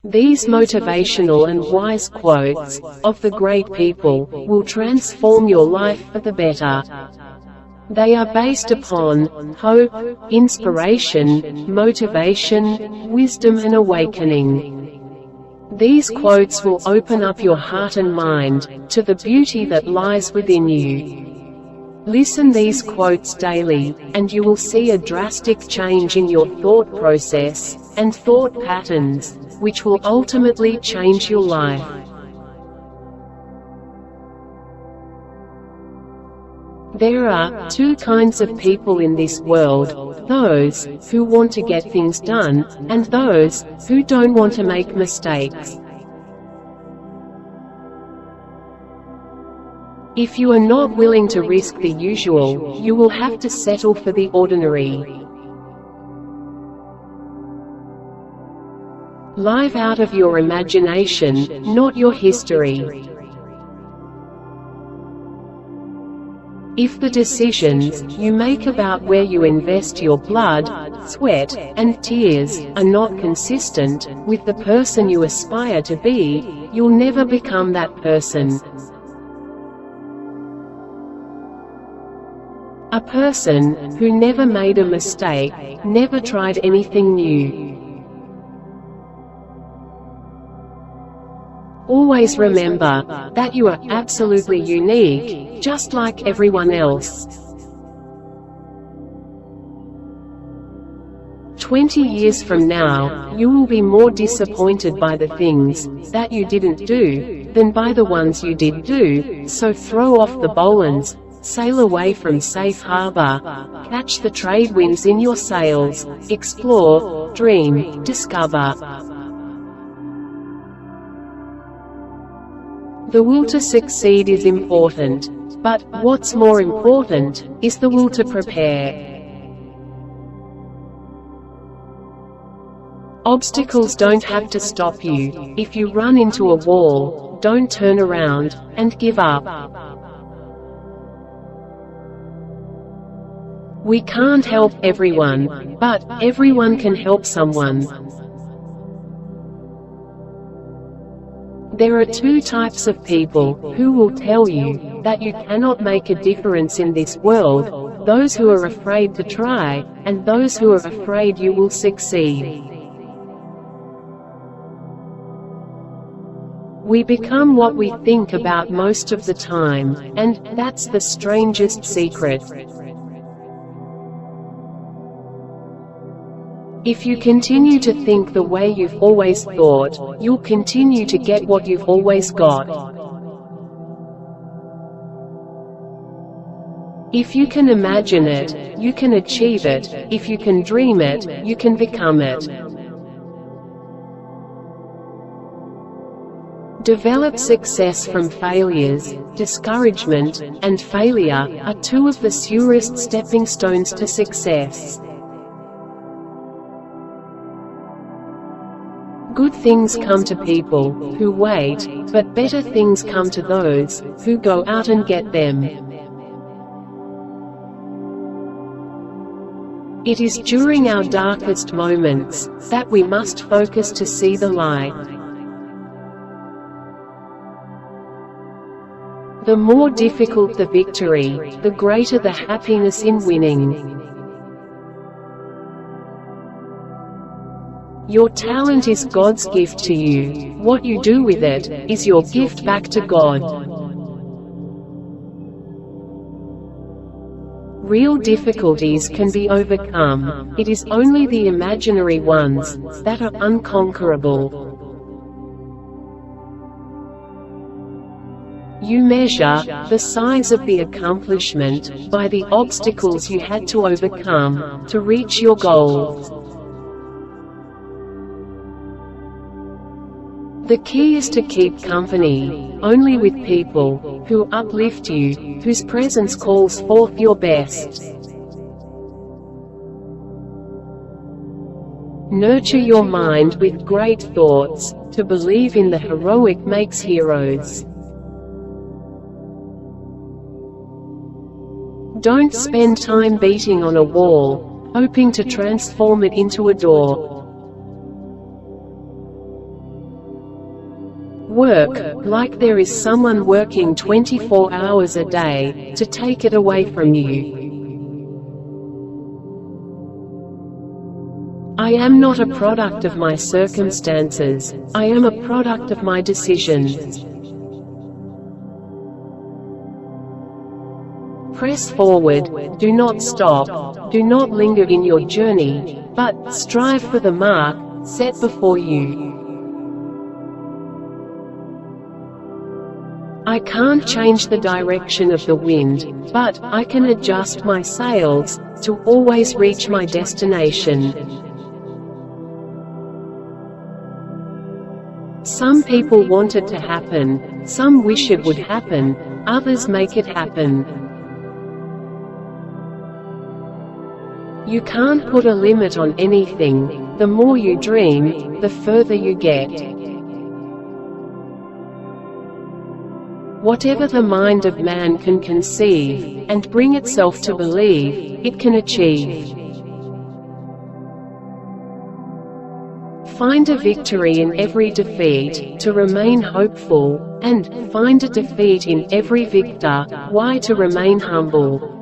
These motivational and wise quotes of the great people will transform your life for the better. They are based upon hope, inspiration, motivation, wisdom and awakening. These quotes will open up your heart and mind to the beauty that lies within you. Listen these quotes daily, and you will see a drastic change in your thought process and thought patterns, which will ultimately change your life. There are two kinds of people in this world: those who want to get things done, and those who don't want to make mistakes. If you are not willing to risk the usual, you will have to settle for the ordinary. Live out of your imagination, not your history. If the decisions you make about where you invest your blood, sweat, and tears are not consistent with the person you aspire to be, you'll never become that person. A person who never made a mistake never tried anything new. Always remember that you are absolutely unique, just like everyone else. 20 years from now, you will be more disappointed by the things that you didn't do than by the ones you did do, so throw off the bowlines, sail away from safe harbor, catch the trade winds in your sails, explore, dream, discover. The will to succeed is important, but what's more important is the will to prepare. Obstacles don't have to stop you. If you run into a wall, don't turn around and give up. We can't help everyone, but everyone can help someone. There are two types of people who will tell you that you cannot make a difference in this world: those who are afraid to try, and those who are afraid you will succeed. We become what we think about most of the time, and that's the strangest secret. If you continue to think the way you've always thought, you'll continue to get what you've always got. If you can imagine it, you can achieve it. If you can dream it, you can become it. Develop success from failures. Discouragement and failure are two of the surest stepping stones to success. Good things come to people who wait, but better things come to those who go out and get them. It is during our darkest moments that we must focus to see the light. The more difficult the victory, the greater the happiness in winning. Your talent is God's gift to you. What you do with it is your gift back to God. Real difficulties can be overcome. It is only the imaginary ones that are unconquerable. You measure the size of the accomplishment by the obstacles you had to overcome to reach your goals. The key is to keep company only with people who uplift you, whose presence calls forth your best. Nurture your mind with great thoughts. To believe in the heroic makes heroes. Don't spend time beating on a wall, hoping to transform it into a door. work, like there is someone working 24 hours a day, to take it away from you. I am not a product of my circumstances, I am a product of my decisions. Press forward, do not stop, do not linger in your journey, but strive for the mark set before you. I can't change the direction of the wind, but I can adjust my sails to always reach my destination. Some people want it to happen, some wish it would happen, others make it happen. You can't put a limit on anything. The more you dream, the further you get. Whatever the mind of man can conceive, and bring itself to believe, it can achieve. Find a victory in every defeat, to remain hopeful, and find a defeat in every victor, why to remain humble.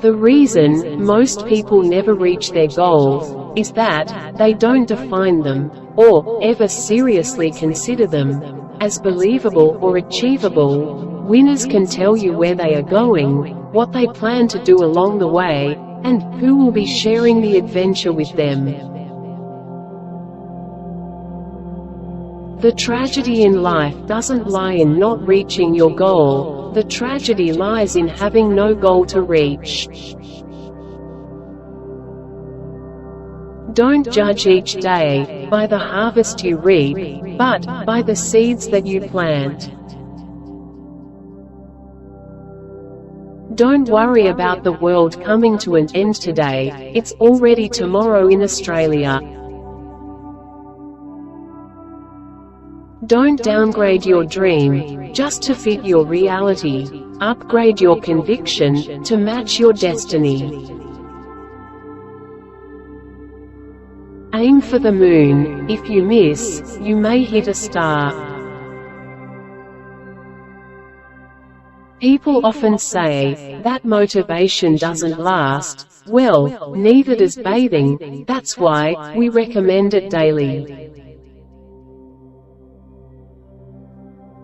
The reason most people never reach their goals is that they don't define them, or ever seriously consider them, as believable or achievable. Winners can tell you where they are going, what they plan to do along the way, and who will be sharing the adventure with them. The tragedy in life doesn't lie in not reaching your goal, the tragedy lies in having no goal to reach. Don't judge each day by the harvest you reap, but by the seeds that you plant. Don't worry about the world coming to an end today, it's already tomorrow in Australia. Don't downgrade your dream just to fit your reality, upgrade your conviction to match your destiny. Aim for the moon, if you miss, you may hit a star. People often say that motivation doesn't last. Well, neither does bathing, that's why we recommend it daily.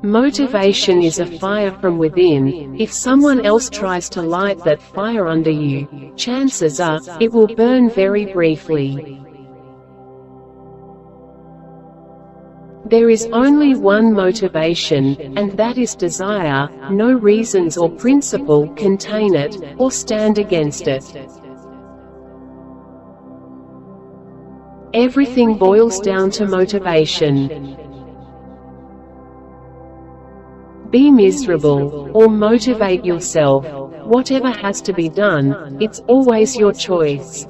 Motivation is a fire from within. If someone else tries to light that fire under you, chances are, it will burn very briefly. There is only one motivation, and that is desire. No reasons or principle contain it, or stand against it. Everything boils down to motivation. Be miserable, or motivate yourself. Whatever has to be done, it's always your choice.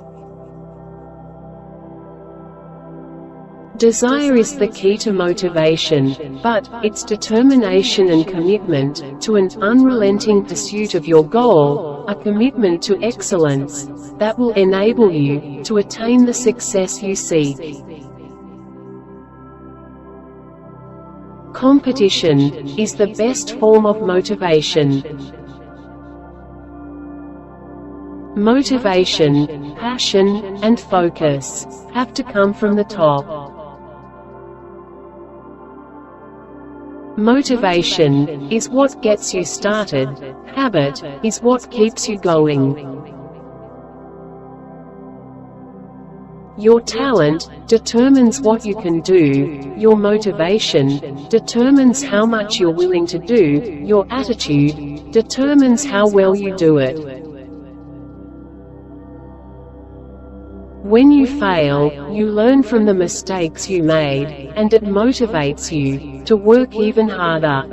Desire is the key to motivation, but it's determination and commitment to an unrelenting pursuit of your goal, a commitment to excellence, that will enable you to attain the success you seek. Competition is the best form of motivation. Motivation, passion, and focus have to come from the top. Motivation is what gets you started, habit is what keeps you going. Your talent determines what you can do, your motivation determines how much you're willing to do, your attitude determines how well you do it. When you fail, you learn from the mistakes you made, and it motivates you to work even harder.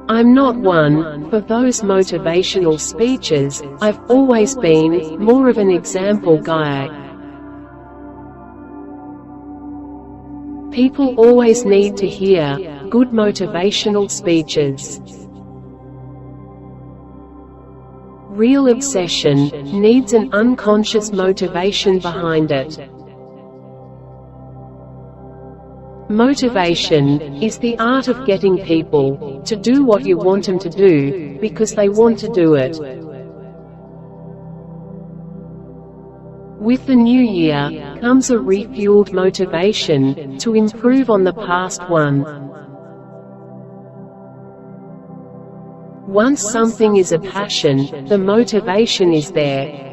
I'm not one for those motivational speeches, I've always been more of an example guy. People always need to hear good motivational speeches. Real obsession needs an unconscious motivation behind it. Motivation is the art of getting people to do what you want them to do, because they want to do it. With the new year comes a refueled motivation to improve on the past one. Once something is a passion, the motivation is there.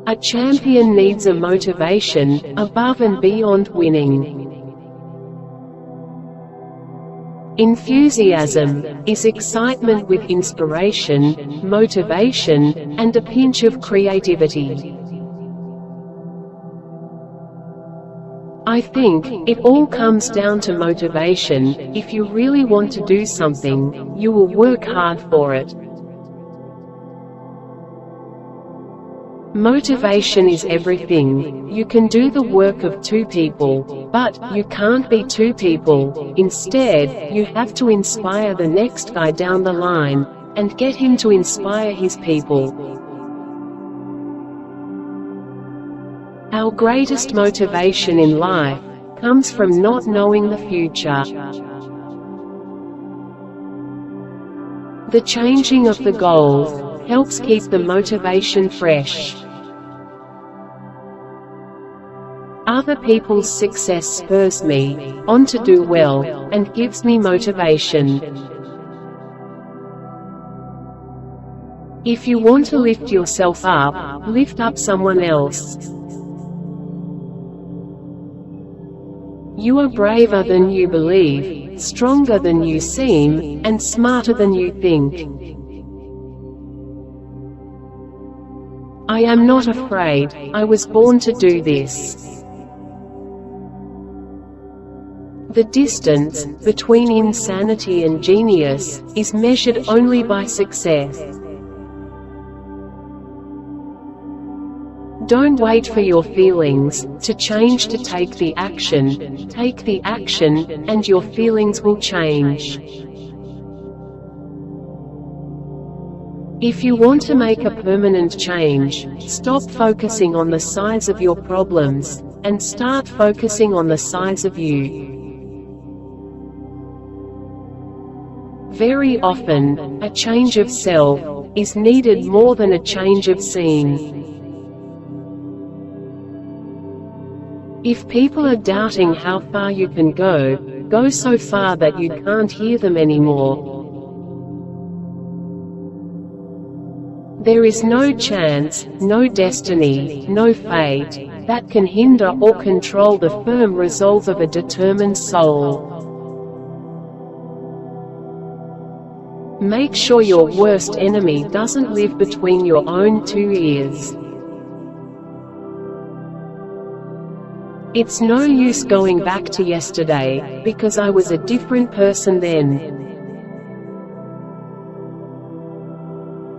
A champion needs a motivation above and beyond winning. Enthusiasm is excitement with inspiration, motivation, and a pinch of creativity. I think it all comes down to motivation. If you really want to do something, you will work hard for it. Motivation is everything. You can do the work of two people, but you can't be two people. Instead, you have to inspire the next guy down the line, and get him to inspire his people. Our greatest motivation in life comes from not knowing the future. The changing of the goals helps keep the motivation fresh. Other people's success spurs me on to do well, and gives me motivation. If you want to lift yourself up, lift up someone else. You are braver than you believe, stronger than you seem, and smarter than you think. I am not afraid, I was born to do this. The distance between insanity and genius is measured only by success. Don't wait for your feelings to change to take the action. Take the action, and your feelings will change. If you want to make a permanent change, stop focusing on the size of your problems, and start focusing on the size of you. Very often, a change of self is needed more than a change of scene. If people are doubting how far you can go, go so far that you can't hear them anymore. There is no chance, no destiny, no fate that can hinder or control the firm resolve of a determined soul. Make sure your worst enemy doesn't live between your own two ears. It's no use going back to yesterday, because I was a different person then.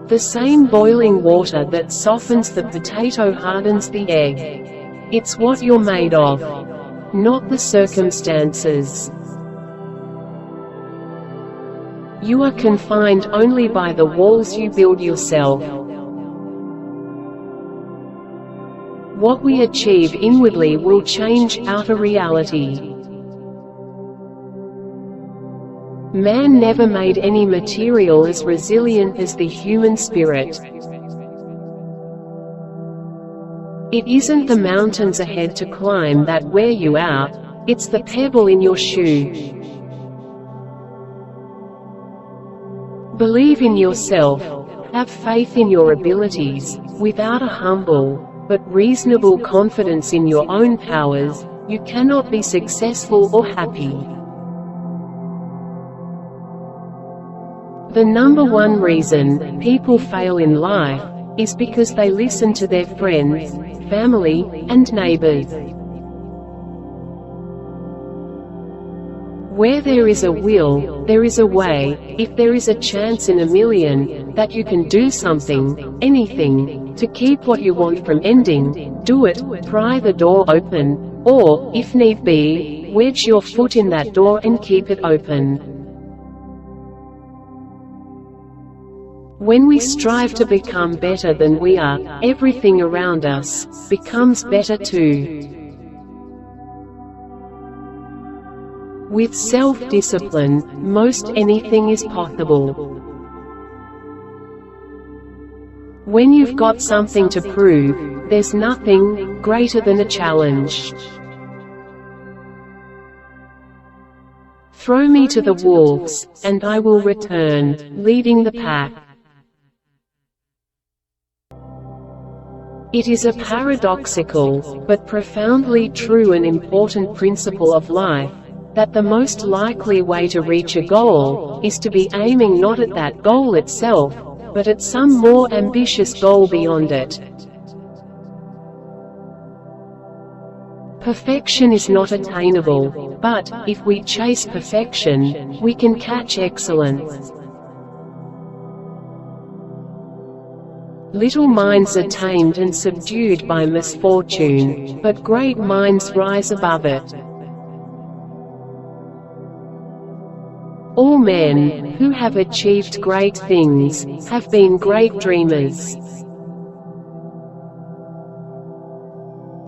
The same boiling water that softens the potato hardens the egg. It's what you're made of, not the circumstances. You are confined only by the walls you build yourself. What we achieve inwardly will change outer reality. Man never made any material as resilient as the human spirit. It isn't the mountains ahead to climb that wear you out, it's the pebble in your shoe. Believe in yourself, have faith in your abilities. Without a humble but reasonable confidence in your own powers, you cannot be successful or happy. The number one reason people fail in life is because they listen to their friends, family, and neighbors. Where there is a will, there is a way. If there is a chance in a million that you can do something, anything, to keep what you want from ending, do it. Pry the door open, or, if need be, wedge your foot in that door and keep it open. When we strive to become better than we are, everything around us becomes better too. With self-discipline, most anything is possible. When you've got something to prove, there's nothing greater than a challenge. Throw me to the wolves, and I will return, leading the pack. It is a paradoxical, but profoundly true and important principle of life, that the most likely way to reach a goal is to be aiming not at that goal itself, but at some more ambitious goal beyond it. Perfection is not attainable, but, if we chase perfection, we can catch excellence. Little minds are tamed and subdued by misfortune, but great minds rise above it. All men who have achieved great things have been great dreamers.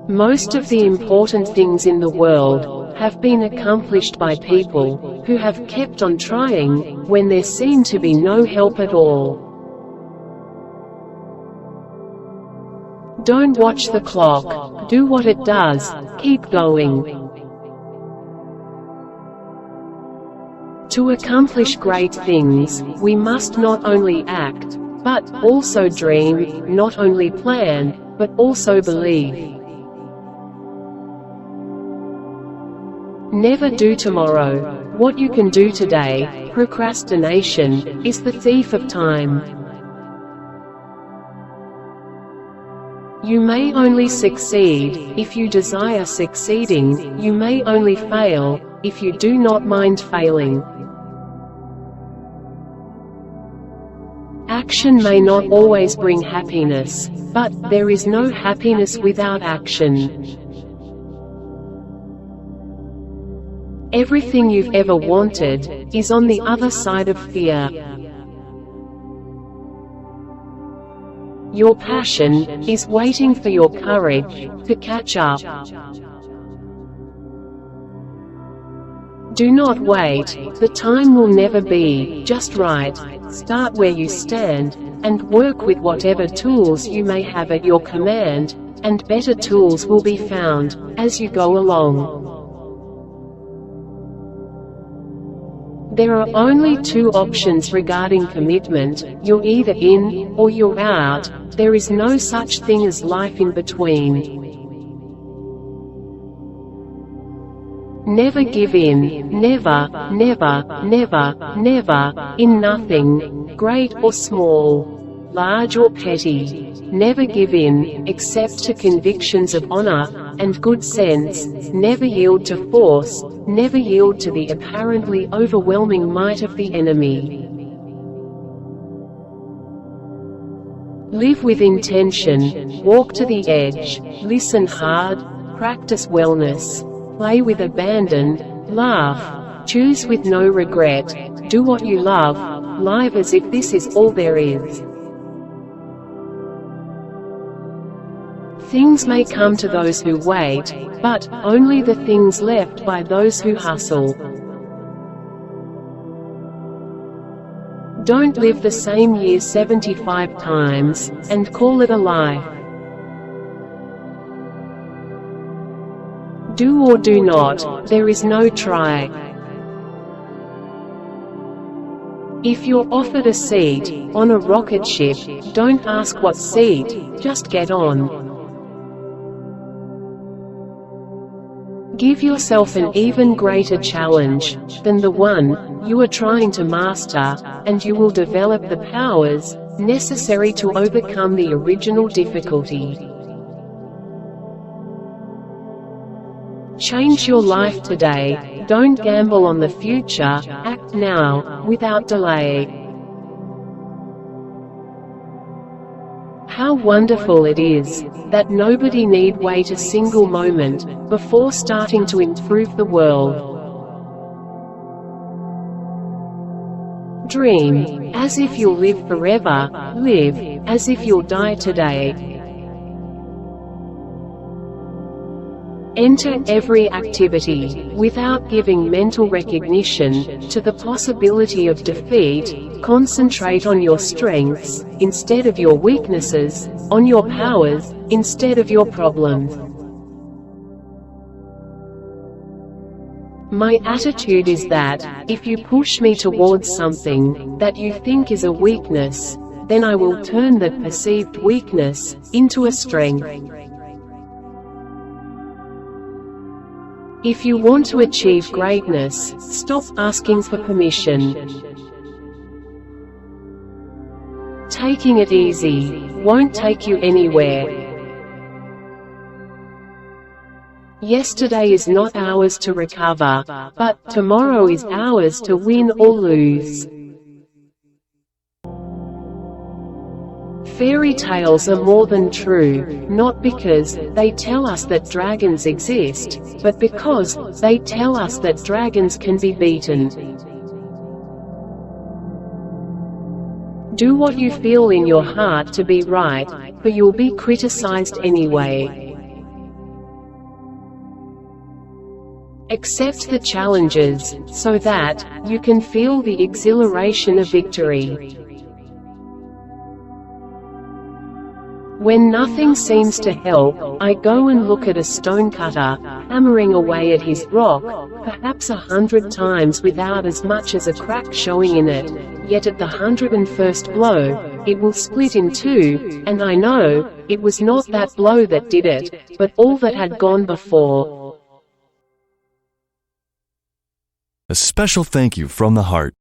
Most of the important things in the world have been accomplished by people who have kept on trying when there seemed to be no help at all. Don't watch the clock, do what it does, keep going. To accomplish great things, we must not only act, but also dream, not only plan, but also believe. Never do tomorrow what you can do today. Procrastination is the thief of time. You may only succeed if you desire succeeding. You may only fail if you do not mind failing. Action may not always bring happiness, but there is no happiness without action. Everything you've ever wanted is on the other side of fear. Your passion is waiting for your courage to catch up. Do not wait, the time will never be just right. Start where you stand, and work with whatever tools you may have at your command, and better tools will be found as you go along. There are only two options regarding commitment: you're either in, or you're out. There is no such thing as life in between. Never give in, never, never, never, never, in nothing, great or small, large or petty. Never give in, except to convictions of honor and good sense. Never yield to force, never yield to the apparently overwhelming might of the enemy. Live with intention, walk to the edge, listen hard, practice wellness. Play with abandon, laugh, choose with no regret, do what you love, live as if this is all there is. Things may come to those who wait, but only the things left by those who hustle. Don't live the same year 75 times, and call it a life. Do or do not, there is no try. If you're offered a seat on a rocket ship, don't ask what seat, just get on. Give yourself an even greater challenge than the one you are trying to master, and you will develop the powers necessary to overcome the original difficulty. Change your life today, don't gamble on the future, act now, without delay. How wonderful it is that nobody need wait a single moment before starting to improve the world. Dream, as if you'll live forever. Live, as if you'll die today. Enter every activity, without giving mental recognition to the possibility of defeat. Concentrate on your strengths, instead of your weaknesses, on your powers, instead of your problems. My attitude is that, if you push me towards something that you think is a weakness, then I will turn that perceived weakness into a strength. If you want to achieve greatness, stop asking for permission. Taking it easy won't take you anywhere. Yesterday is not ours to recover, but tomorrow is ours to win or lose. Fairy tales are more than true, not because they tell us that dragons exist, but because they tell us that dragons can be beaten. Do what you feel in your heart to be right, for you'll be criticized anyway. Accept the challenges, so that you can feel the exhilaration of victory. When nothing seems to help, I go and look at a stonecutter, hammering away at his rock, perhaps 100 times without as much as a crack showing in it, yet at the 101st blow, it will split in two, and I know, it was not that blow that did it, but all that had gone before. A special thank you from the heart